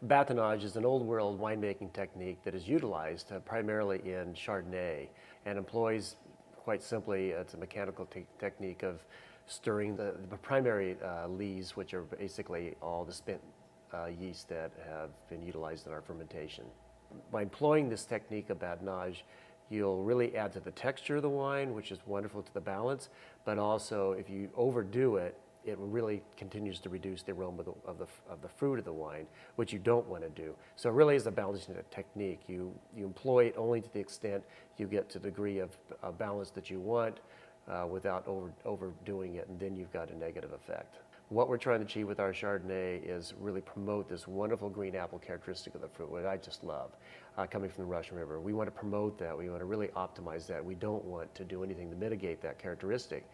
Batonnage is an old world winemaking technique that is utilized primarily in Chardonnay and employs, quite simply, it's a mechanical technique of stirring the primary lees, which are basically all the spent yeast that have been utilized in our fermentation. By employing this technique of batonnage, you'll really add to the texture of the wine, which is wonderful to the balance, but also if you overdo it, it really continues to reduce the aroma of the fruit of the wine, which you don't want to do. So it really is a balancing technique. You employ it only to the extent you get to the degree of balance that you want without overdoing it, and then you've got a negative effect. What we're trying to achieve with our Chardonnay is really promote this wonderful green apple characteristic of the fruit, which I just love, coming from the Russian River. We want to promote that. We want to really optimize that. We don't want to do anything to mitigate that characteristic.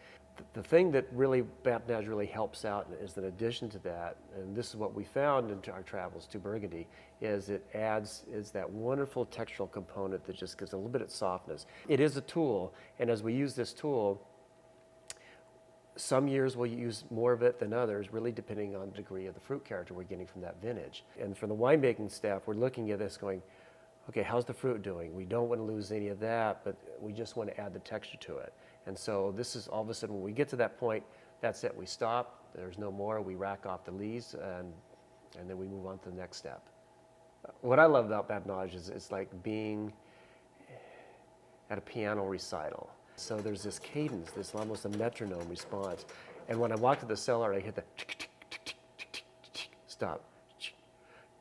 The thing that really Batonnage really helps out is, in addition to that, and this is what we found in our travels to Burgundy, is it adds that wonderful textural component that just gives a little bit of softness. It is a tool, and as we use this tool, some years we'll use more of it than others, really depending on the degree of the fruit character we're getting from that vintage. And for the winemaking staff, we're looking at this going, okay, how's the fruit doing? We don't want to lose any of that, but we just want to add the texture to it. And so this is all of a sudden, when we get to that point, that's it. We stop, there's no more, we rack off the lees, and then we move on to the next step. What I love about Batonnage is it's like being at a piano recital. So there's this cadence, this almost a metronome response. And when I walk to the cellar, I hit the tick, tick, tick, tick, tick, tick, tick, stop, tick,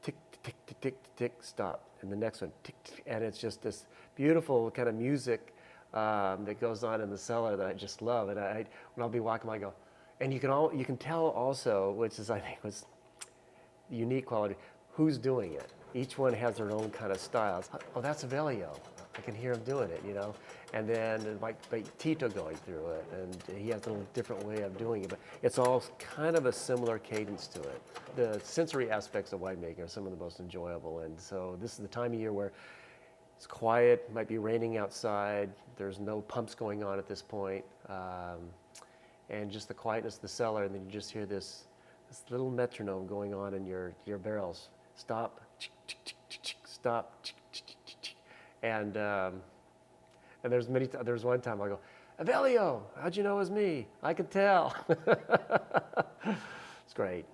tick, tick, tick, tick, tick, stop. And the next one, tick, tick, and it's just this beautiful kind of music that goes on in the cellar that I just love. And when I'll be walking, I go, and you can tell also, which is I think was the unique quality, who's doing it. Each one has their own kind of style. Oh, that's Avelio. I can hear him doing it, you know. And then like Tito going through it, and he has a little different way of doing it, but it's all kind of a similar cadence to it. The sensory aspects of winemaking are some of the most enjoyable, and so this is the time of year where it's quiet, might be raining outside, there's no pumps going on at this point, and just the quietness of the cellar, and then you just hear this little metronome going on in your barrels. Stop, stop, and there's one time I go, Avelio, how'd you know it was me? I could tell. It's great.